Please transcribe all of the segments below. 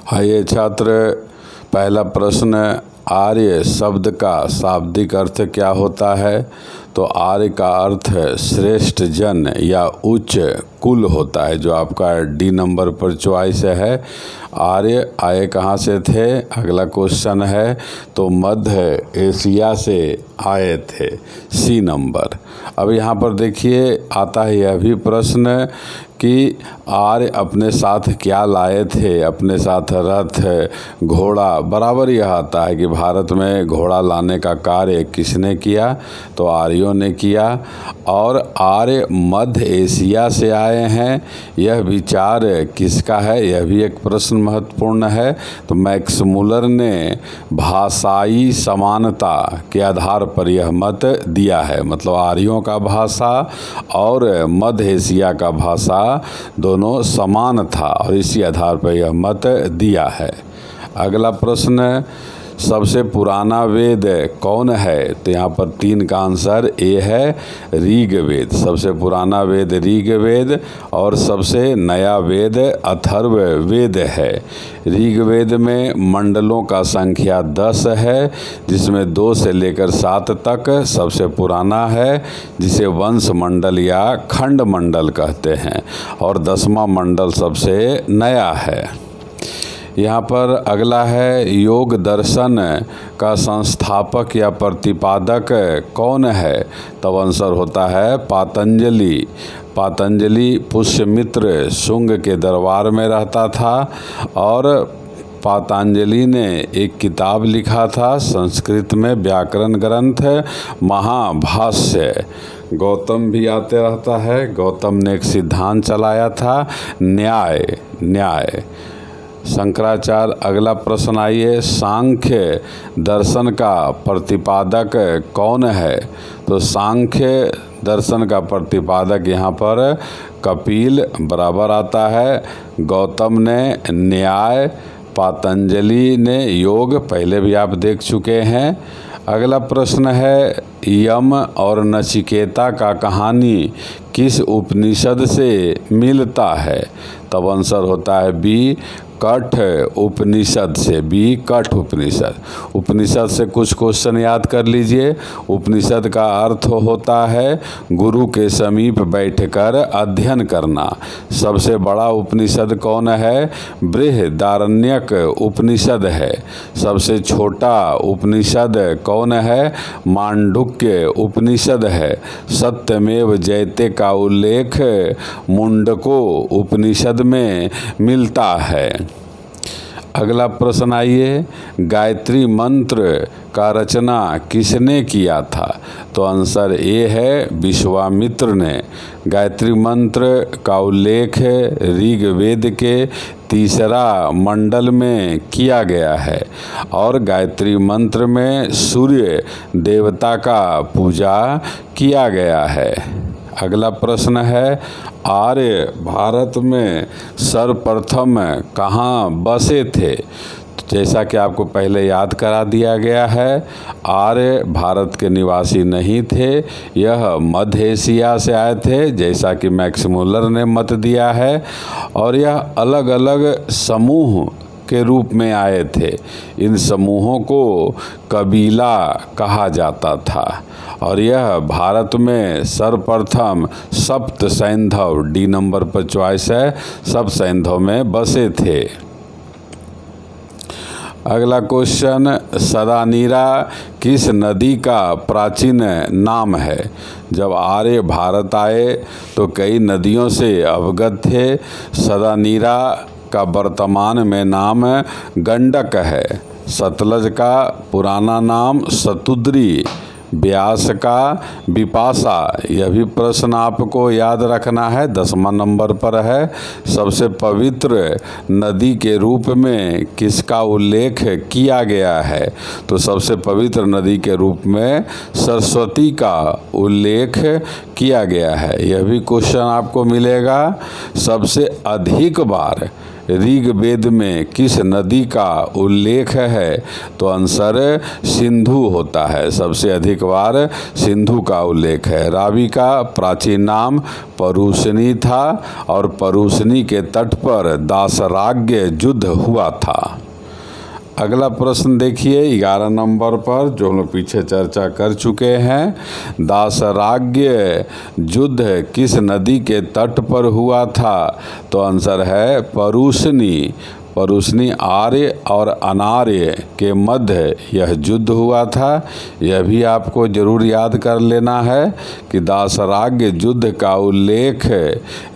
आइए छात्र, पहला प्रश्न, आर्य शब्द का शाब्दिक अर्थ क्या होता है? तो आर्य का अर्थ श्रेष्ठ जन या उच्च कुल होता है, जो आपका डी नंबर पर चॉइस है। आर्य आए कहाँ से थे? अगला क्वेश्चन है तो मध्य एशिया से आए थे, सी नंबर। अब यहाँ पर देखिए आता है यह भी प्रश्न कि आर्य अपने साथ क्या लाए थे? अपने साथ रथ, घोड़ा, बराबर यह आता है कि भारत में घोड़ा लाने का कार्य किसने किया? तो आर्यों ने किया। और आर्य मध्य एशिया से आए हैं, यह विचार किसका है? यह भी एक प्रश्न महत्वपूर्ण है। तो मैक्स मुलर ने भाषाई समानता के आधार पर यह मत दिया है, मतलब आर्यों का भाषा और मध्य एशिया का भाषा दोनों समान था और इसी आधार पर यह मत दिया है। अगला प्रश्न, सबसे पुराना वेद कौन है? तो यहाँ पर 3 का आंसर ए है, ऋग्वेद। सबसे पुराना वेद ऋग्वेद और सबसे नया वेद अथर्ववेद है। ऋग्वेद में मंडलों का संख्या 10 है, जिसमें 2 से लेकर 7 तक सबसे पुराना है, जिसे वंश मंडल या खंड मंडल कहते हैं, और 10वां मंडल सबसे नया है। यहाँ पर अगला है, योग दर्शन का संस्थापक या प्रतिपादक कौन है? तब आंसर होता है पातंजलि। पातंजलि पुष्यमित्र शुंग के दरबार में रहता था और पातंजलि ने एक किताब लिखा था संस्कृत में, व्याकरण ग्रंथ महाभाष्य। गौतम भी आते रहता है, गौतम ने एक सिद्धांत चलाया था, न्याय। शंकराचार्य। अगला प्रश्न आइए, सांख्य दर्शन का प्रतिपादक कौन है? तो सांख्य दर्शन का प्रतिपादक यहाँ पर कपिल बराबर आता है। गौतम ने न्याय, पातंजलि ने योग, पहले भी आप देख चुके हैं। अगला प्रश्न है, यम और नचिकेता का कहानी किस उपनिषद से मिलता है? तब आंसर होता है बी, कठ उपनिषद से। बी, कठ उपनिषद। उपनिषद से कुछ क्वेश्चन याद कर लीजिए। उपनिषद का अर्थ होता है गुरु के समीप बैठकर अध्ययन करना। सबसे बड़ा उपनिषद कौन है? बृहदारण्यक उपनिषद है। सबसे छोटा उपनिषद कौन है? मांडुक्य उपनिषद है। सत्यमेव जयते का उल्लेख मुंडको उपनिषद में मिलता है। अगला प्रश्न आइए, गायत्री मंत्र का रचना किसने किया था? तो आंसर ए है, विश्वामित्र ने। गायत्री मंत्र का उल्लेख ऋग्वेद के 3रा मंडल में किया गया है और गायत्री मंत्र में सूर्य देवता का पूजा किया गया है। अगला प्रश्न है, आर्य भारत में सर्वप्रथम कहाँ बसे थे? जैसा कि आपको पहले याद करा दिया गया है, आर्य भारत के निवासी नहीं थे, यह मध्य एशिया से आए थे, जैसा कि मैक्स मुलर ने मत दिया है, और यह अलग अलग समूह के रूप में आए थे। इन समूहों को कबीला कहा जाता था और यह भारत में सर्वप्रथम सप्त सैंधव, डी नंबर पर चॉइस है, सब सैंधव में बसे थे। अगला क्वेश्चन, सदानीरा किस नदी का प्राचीन नाम है? जब आर्य भारत आए तो कई नदियों से अवगत थे। सदानीरा का वर्तमान में नाम गंडक है। सतलज का पुराना नाम सतुद्री, ब्यास का बिपाशा। यह भी प्रश्न आपको याद रखना है, 10वां नंबर पर है। सबसे पवित्र नदी के रूप में किसका उल्लेख किया गया है? तो सबसे पवित्र नदी के रूप में सरस्वती का उल्लेख किया गया है। यह भी क्वेश्चन आपको मिलेगा। सबसे अधिक बार ऋग्वेद में किस नदी का उल्लेख है? तो आंसर सिंधु होता है। सबसे अधिक बार सिंधु का उल्लेख है। रावी का प्राचीन नाम परूशनी था और परूशनी के तट पर दासराग्य युद्ध हुआ था। अगला प्रश्न देखिए 11 नंबर पर, जो हम लोग पीछे चर्चा कर चुके हैं। दासराग्य युद्ध किस नदी के तट पर हुआ था? तो आंसर है परूशनी। परूशनी आर्य और अनार्य के मध्य यह युद्ध हुआ था। यह भी आपको जरूर याद कर लेना है कि दासराग्य युद्ध का उल्लेख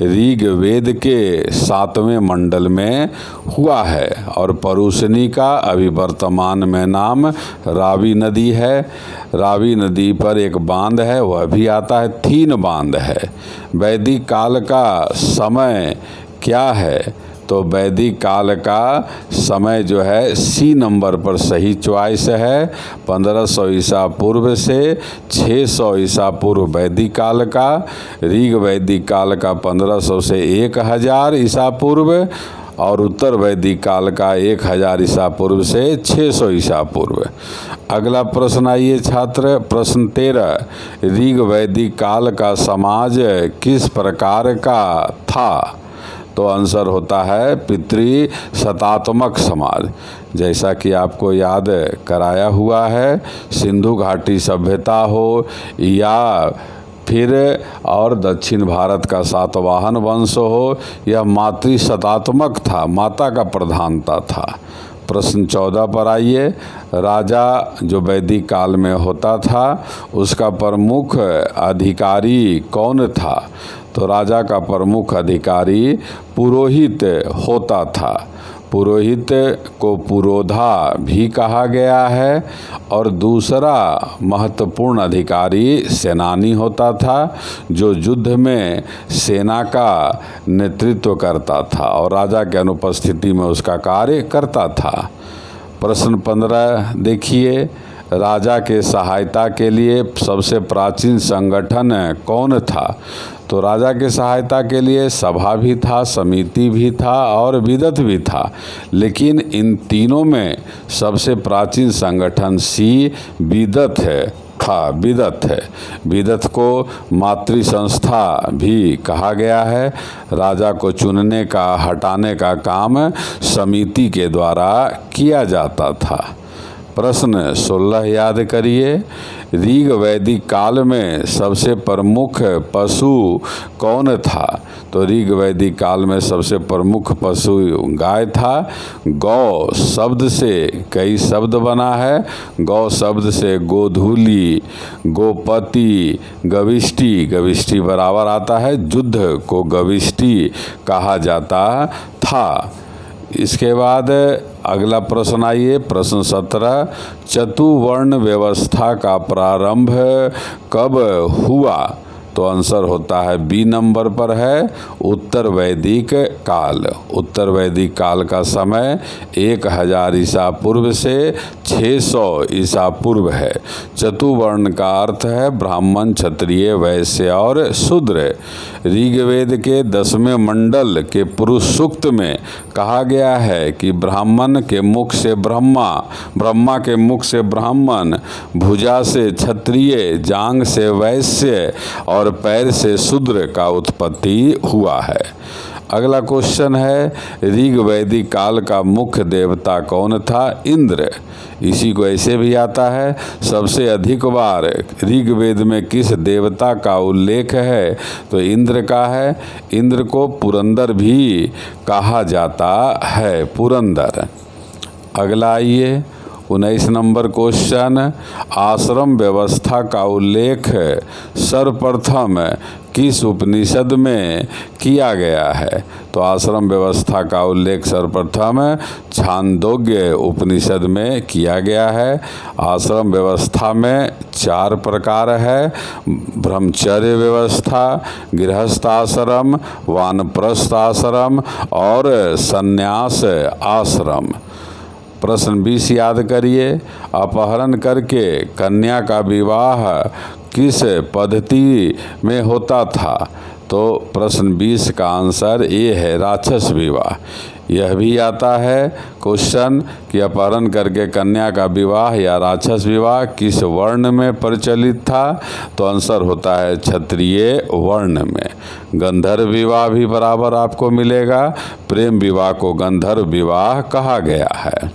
ऋग्वेद के 7वें मंडल में हुआ है और परूशनी का अभी वर्तमान में नाम रावी नदी है। रावी नदी पर एक बांध है, वह भी आता है, 3 बांध है। वैदिक काल का समय क्या है? तो वैदिक काल का समय जो है सी नंबर पर सही चॉइस है। 1500 ईसा पूर्व से 600 ईसा पूर्व वैदिक काल का। ऋग वैदिक काल का 1500 से 1000 ईसा पूर्व और उत्तर वैदिक काल का 1000 ईसा पूर्व से 600 ईसा पूर्व। अगला प्रश्न आइए छात्र, प्रश्न 13। ऋग वैदिक काल का समाज किस प्रकार का था? तो आंसर होता है पितृ शतात्मक समाज। जैसा कि आपको याद कराया हुआ है, सिंधु घाटी सभ्यता हो या फिर और दक्षिण भारत का सातवाहन वंश हो, यह मातृ शतात्मक था, माता का प्रधानता था। प्रश्न 14 पर आइए। राजा जो वैदिक काल में होता था उसका प्रमुख अधिकारी कौन था? तो राजा का प्रमुख अधिकारी पुरोहित होता था। पुरोहित को पुरोधा भी कहा गया है। और दूसरा महत्वपूर्ण अधिकारी सेनानी होता था, जो युद्ध में सेना का नेतृत्व करता था और राजा के अनुपस्थिति में उसका कार्य करता था। प्रश्न 15 देखिए। राजा के सहायता के लिए सबसे प्राचीन संगठन कौन था? तो राजा के सहायता के लिए सभा भी था, समिति भी था और विदत भी था, लेकिन इन तीनों में सबसे प्राचीन संगठन सी विदत है था। विदत है। विदत को मातृ संस्था भी कहा गया है। राजा को चुनने का, हटाने का काम समिति के द्वारा किया जाता था। प्रश्न 16 याद करिए। ऋग वैदिक काल में सबसे प्रमुख पशु कौन था? तो ऋग वैदिक काल में सबसे प्रमुख पशु गाय था। गौ शब्द से कई शब्द बना है। गौ शब्द से गोधूली, गोपति, गविष्टि, गविष्टि बराबर आता है, युद्ध को गविष्टि कहा जाता था। इसके बाद अगला प्रश्न आइए, प्रश्न 17। चतुवर्ण व्यवस्था का प्रारंभ कब हुआ? तो आंसर होता है बी नंबर पर है, उत्तर वैदिक काल। उत्तर वैदिक काल का समय 1000 ईसा पूर्व से 600 ईसा पूर्व है। चतुवर्ण का अर्थ है ब्राह्मण, क्षत्रिय, वैश्य और शूद्र। ऋग्वेद के 10वें मंडल के पुरुष सूक्त में कहा गया है कि ब्राह्मण के मुख से ब्रह्मा, ब्रह्मा के मुख से ब्राह्मण, भुजा से क्षत्रिय, जांग से वैश्य और पैर से शूद्र का उत्पत्ति हुआ है। अगला क्वेश्चन है, ऋग वैदिक काल का मुख्य देवता कौन था? इंद्र। इसी को ऐसे भी आता है, सबसे अधिक बार ऋग्वेद में किस देवता का उल्लेख है? तो इंद्र का है। इंद्र को पुरंदर भी कहा जाता है, पुरंदर। अगला आइए 19 नंबर क्वेश्चन। आश्रम व्यवस्था का उल्लेख सर्वप्रथम किस उपनिषद में किया गया है? तो आश्रम व्यवस्था का उल्लेख सर्वप्रथम छांदोग्य उपनिषद में किया गया है। आश्रम व्यवस्था में 4 प्रकार है, ब्रह्मचर्य व्यवस्था, गृहस्थ आश्रम, वानप्रस्थ आश्रम और संन्यास आश्रम। प्रश्न 20 याद करिए। अपहरण करके कन्या का विवाह किस पद्धति में होता था? तो प्रश्न 20 का आंसर ए है, राक्षस विवाह। यह भी आता है क्वेश्चन कि अपहरण करके कन्या का विवाह या राक्षस विवाह किस वर्ण में प्रचलित था, तो आंसर होता है क्षत्रिय वर्ण में। गंधर्व विवाह भी बराबर आपको मिलेगा, प्रेम विवाह को गंधर्व विवाह कहा गया है।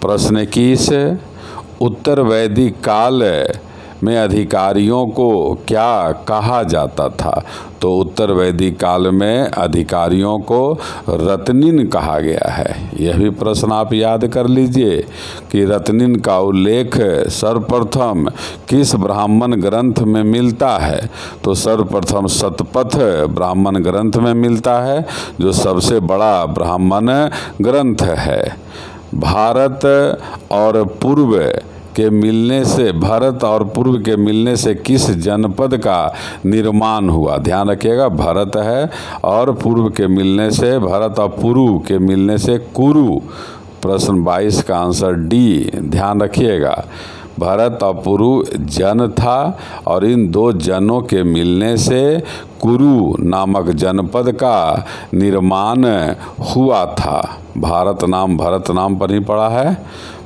प्रश्न 21, उत्तर वैदिक काल में अधिकारियों को क्या कहा जाता था, तो उत्तर वैदिक काल में अधिकारियों को रत्निन कहा गया है। यह भी प्रश्न आप याद कर लीजिए कि रत्निन का उल्लेख सर्वप्रथम किस ब्राह्मण ग्रंथ में मिलता है, तो सर्वप्रथम शतपथ ब्राह्मण ग्रंथ में मिलता है, जो सबसे बड़ा ब्राह्मण ग्रंथ है। भारत और पूर्व के मिलने से किस जनपद का निर्माण हुआ, ध्यान रखिएगा, भरत है और पूर्व के मिलने से, भरत और पुरु के मिलने से कुरु। प्रश्न 22 का आंसर डी, ध्यान रखिएगा। भरत और पुरु जन था और इन दो जनों के मिलने से कुरु नामक जनपद का निर्माण हुआ था। भारत नाम भरत नाम पर ही पड़ा है।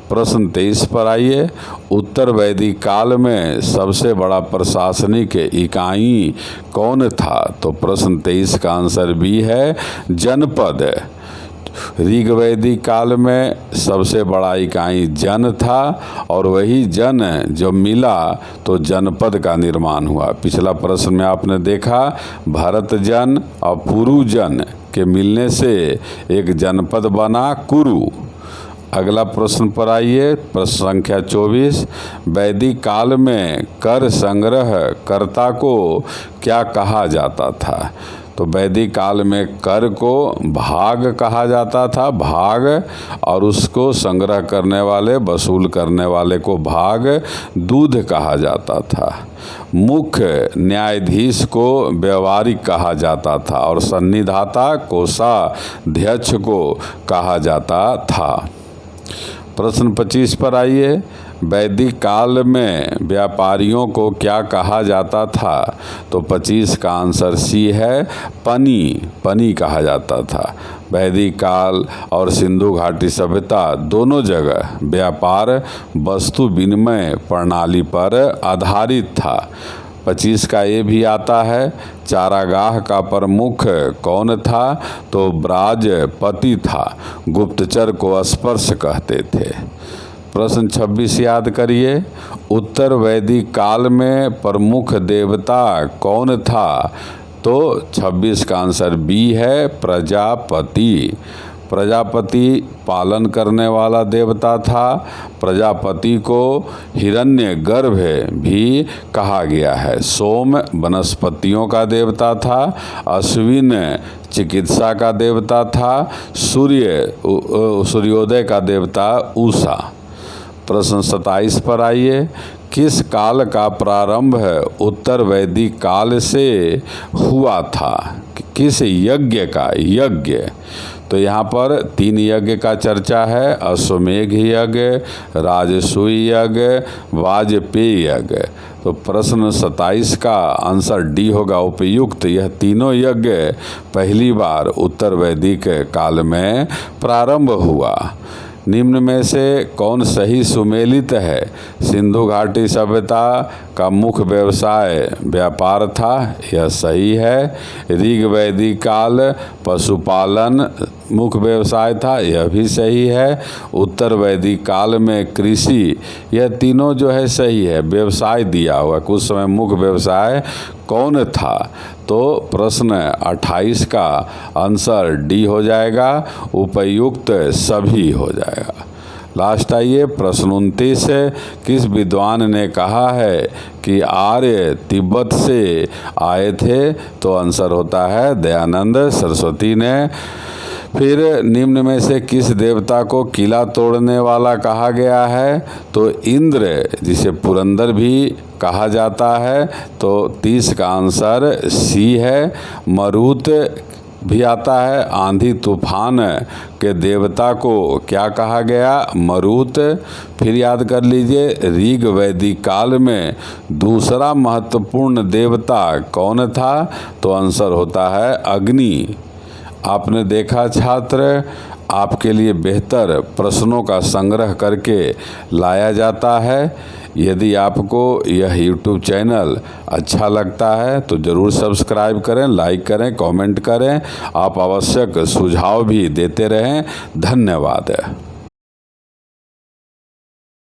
प्रश्न 23 पर आइए, उत्तर वैदिक काल में सबसे बड़ा प्रशासनिक इकाई कौन था, तो प्रश्न 23 का आंसर बी है जनपद। ऋग वैदिक काल में सबसे बड़ा इकाई जन था और वही जन जो मिला तो जनपद का निर्माण हुआ। पिछला प्रश्न में आपने देखा भरत जन और पुरु जन के मिलने से एक जनपद बना कुरु। अगला प्रश्न पर आइए, प्रश्न संख्या 24, वैदिक काल में कर संग्रह कर्ता को क्या कहा जाता था, तो वैदिक काल में कर को भाग कहा जाता था, भाग, और उसको संग्रह करने वाले, वसूल करने वाले को भाग दूध कहा जाता था। मुख्य न्यायाधीश को व्यवहारिक कहा जाता था और सन्निधाता कोषाध्यक्ष को कहा जाता था। प्रश्न 25 पर आइए, वैदिक काल में व्यापारियों को क्या कहा जाता था, तो 25 का आंसर सी है पनी कहा जाता था। वैदिक काल और सिंधु घाटी सभ्यता दोनों जगह व्यापार वस्तु विनिमय प्रणाली पर आधारित था। 25 का ये भी आता है, चारागाह का प्रमुख कौन था, तो ब्राजपति था, गुप्तचर को स्पर्श कहते थे। प्रश्न 26 याद करिए, उत्तर वैदिक काल में प्रमुख देवता कौन था, तो 26 का आंसर बी है प्रजापति। प्रजापति पालन करने वाला देवता था। प्रजापति को हिरण्यगर्भ भी कहा गया है। सोम वनस्पतियों का देवता था। अश्विन चिकित्सा का देवता था। सूर्योदय का देवता उषा। प्रश्न 27 पर आइए, किस काल का प्रारंभ उत्तर वैदिक काल से हुआ था, किस यज्ञ का, यज्ञ, तो यहाँ पर 3 यज्ञ का चर्चा है, अश्वमेघ यज्ञ, राजसूय यज्ञ, वाजपेयी यज्ञ। तो प्रश्न 27 का आंसर डी होगा उपयुक्त। यह तीनों यज्ञ पहली बार उत्तर वैदिक काल में प्रारंभ हुआ। निम्न में से कौन सही सुमेलित है? सिंधु घाटी सभ्यता का मुख्य व्यवसाय व्यापार था, यह सही है। ऋग वैदिक काल पशुपालन मुख्य व्यवसाय था, यह भी सही है। उत्तर वैदिक काल में कृषि, यह तीनों जो है सही है। व्यवसाय दिया हुआ, कुछ समय मुख्य व्यवसाय कौन था? तो प्रश्न 28 का आंसर डी हो जाएगा, उपयुक्त सभी हो जाएगा। लास्ट आइए, प्रश्न 29, किस विद्वान ने कहा है कि आर्य तिब्बत से आए थे? तो आंसर होता है दयानंद सरस्वती ने। फिर निम्न में से किस देवता को किला तोड़ने वाला कहा गया है? तो इंद्र, जिसे पुरंदर भी कहा जाता है। तो 30 का आंसर सी है। मरुत भी आता है। आंधी तूफान के देवता को क्या कहा गया? मरुत। फिर याद कर लीजिए, ऋग वैदिक काल में दूसरा महत्वपूर्ण देवता कौन था? तो आंसर होता है अग्नि। आपने देखा छात्र, आपके लिए बेहतर प्रश्नों का संग्रह करके लाया जाता है। यदि आपको यह YouTube चैनल अच्छा लगता है तो ज़रूर सब्सक्राइब करें, लाइक करें, कमेंट करें। आप आवश्यक सुझाव भी देते रहें। धन्यवाद।